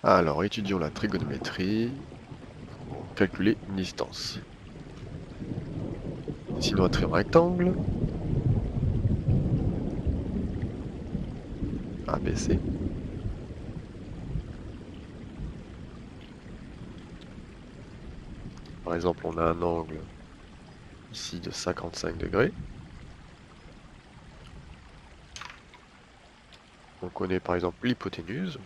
Alors, étudions la trigonométrie pour calculer une distance. Dessinons un triangle rectangle. ABC. Par exemple, on a un angle ici de 55 degrés. On connaît par exemple l'hypoténuse,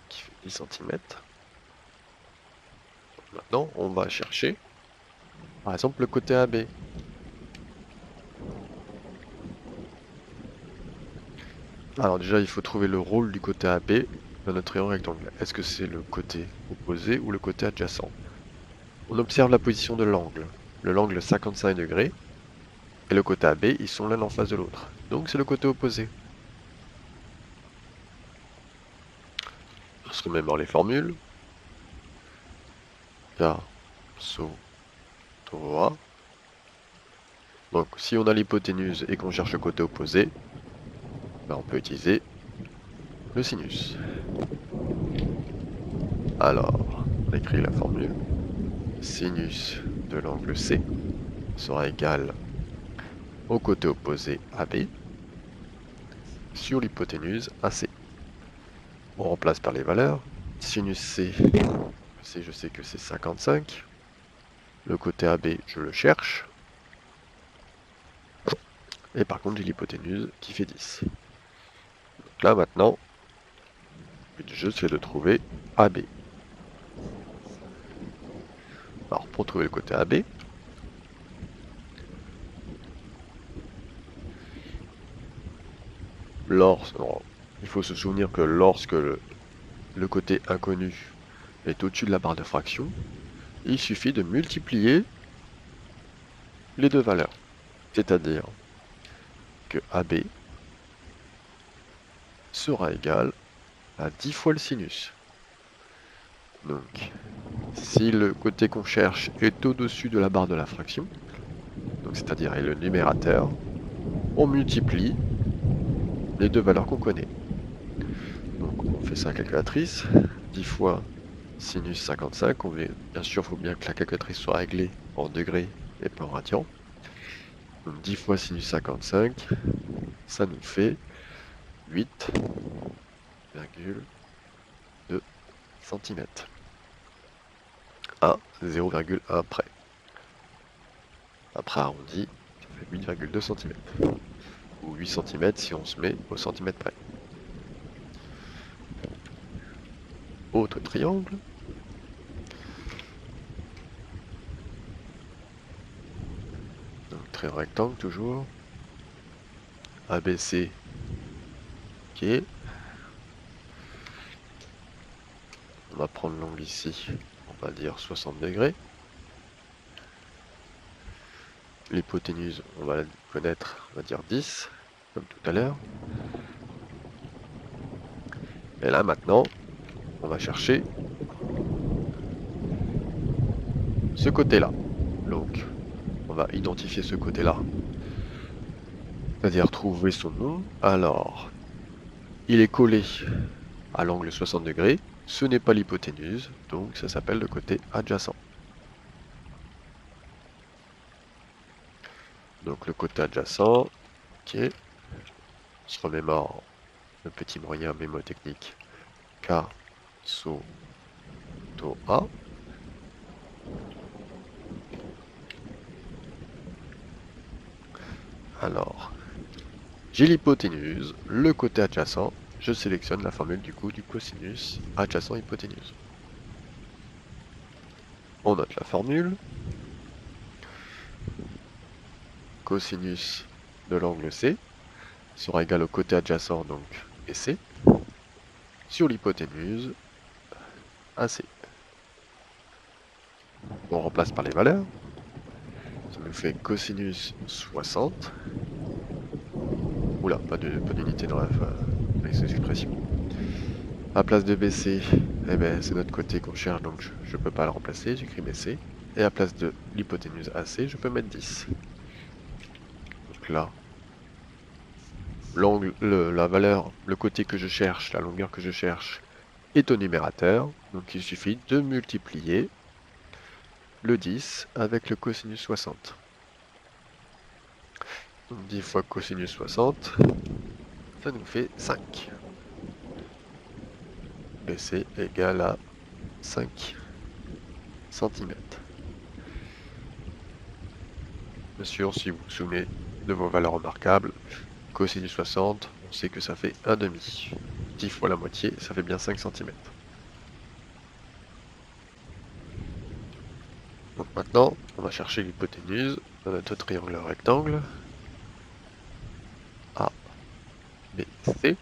qui fait 10 cm. Maintenant, on va chercher, par exemple, le côté AB. Alors déjà, il faut trouver le rôle du côté AB dans notre triangle rectangle. Est-ce que c'est le côté opposé ou le côté adjacent? On observe la position de l'angle. L'angle 55 degrés et le côté AB, ils sont l'un en face de l'autre. Donc c'est le côté opposé. On se remémore les formules. K, SO, TOA. Donc si on a l'hypoténuse et qu'on cherche le côté opposé, on peut utiliser le sinus. Alors, on écrit la formule. Sinus de l'angle C sera égal au côté opposé AB sur l'hypoténuse AC. On remplace par les valeurs. Sinus C, je sais que c'est 55. Le côté AB, je le cherche. Et par contre, j'ai l'hypoténuse qui fait 10. Donc là, maintenant, le but du jeu, c'est de trouver AB. Alors, pour trouver le côté AB, il faut se souvenir que lorsque le côté inconnu est au-dessus de la barre de fraction, il suffit de multiplier les deux valeurs. C'est-à-dire que AB sera égal à 10 fois le sinus. Donc, si le côté qu'on cherche est au-dessus de la barre de la fraction, c'est-à-dire est le numérateur, on multiplie les deux valeurs qu'on connaît. Donc on fait ça à la calculatrice, 10 fois sinus 55, bien sûr il faut bien que la calculatrice soit réglée en degrés et pas en radians. Donc 10 fois sinus 55, ça nous fait 8,2 cm. À 0,1 près. Après arrondi, ça fait 8,2 cm. Ou 8 cm si on se met au centimètre près. Autre triangle. Donc triangle rectangle toujours. ABC ok. On va prendre l'angle ici, on va dire 60 degrés. L'hypoténuse, on va la connaître, on va dire 10, comme tout à l'heure. Et là maintenant, on va chercher ce côté-là. Donc, on va identifier ce côté-là, c'est-à-dire trouver son nom. Alors, il est collé à l'angle 60 degrés, ce n'est pas l'hypoténuse, donc ça s'appelle le côté adjacent. Donc le côté adjacent, ok, on se remémore le petit moyen mémotechnique K, SO, TO, A. Alors, j'ai l'hypoténuse, le côté adjacent, je sélectionne la formule du coup du cosinus adjacent hypoténuse. On note la formule. Cosinus de l'angle C sera égal au côté adjacent, donc BC, sur l'hypoténuse AC. On remplace par les valeurs. Ça nous fait cosinus 60. Oula, pas d'unité dans avec ces expressions. À place de BC, eh ben, c'est notre côté qu'on cherche, donc je ne peux pas le remplacer, j'écris BC. Et à place de l'hypoténuse AC, je peux mettre 10. Donc là, l'angle, la valeur, le côté que je cherche, la longueur que je cherche, est au numérateur, donc il suffit de multiplier le 10 avec le cosinus 60. Donc 10 fois cosinus 60, ça nous fait 5. BC égale à 5 cm. Bien sûr, si vous vous souvenez de vos valeurs remarquables, cosinus 60, on sait que ça fait 1,5. 10 fois la moitié, ça fait bien 5 cm. Donc maintenant, on va chercher l'hypoténuse de notre triangle rectangle. A, B, C.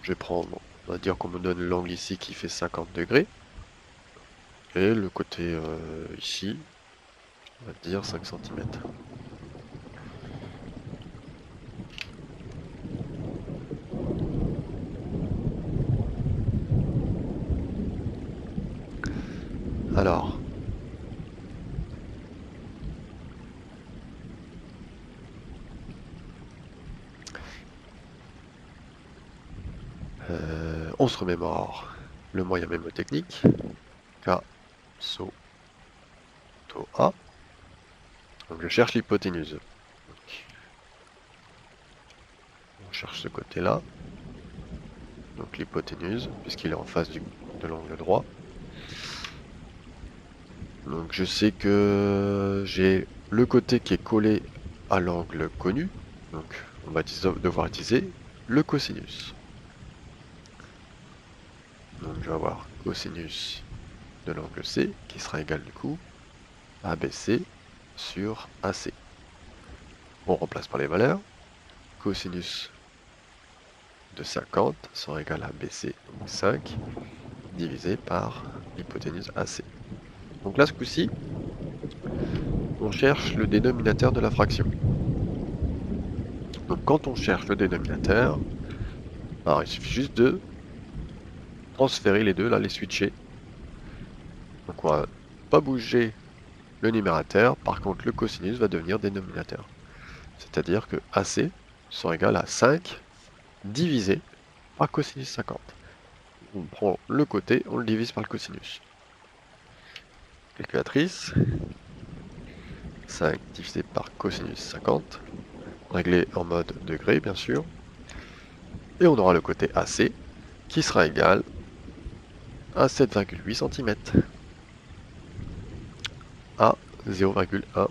Je vais prendre, on va dire qu'on me donne l'angle ici qui fait 50 degrés. Et le côté ici, on va dire 5 cm. Alors, on se remémore le moyen mémotechnique. K, SO, TO, A. Donc je cherche l'hypoténuse. On cherche ce côté-là. Donc l'hypoténuse, puisqu'il est en face de l'angle droit. Donc je sais que j'ai le côté qui est collé à l'angle connu. Donc on va devoir utiliser le cosinus. Donc je vais avoir cosinus de l'angle C qui sera égal du coup à ABC sur AC. On remplace par les valeurs. Cosinus de 50 sera égal à BC, donc 5, divisé par l'hypoténuse AC. Donc là, ce coup-ci, on cherche le dénominateur de la fraction. Donc quand on cherche le dénominateur, alors il suffit juste de transférer les deux, là, les switcher. Donc on va pas bouger le numérateur, par contre le cosinus va devenir dénominateur. C'est-à-dire que AC sera égal à 5 divisé par cosinus 50. On prend le côté, on le divise par le cosinus. Calculatrice, 5 divisé par cosinus 50, réglé en mode degré bien sûr, et on aura le côté AC qui sera égal à 7,8 cm à 0,1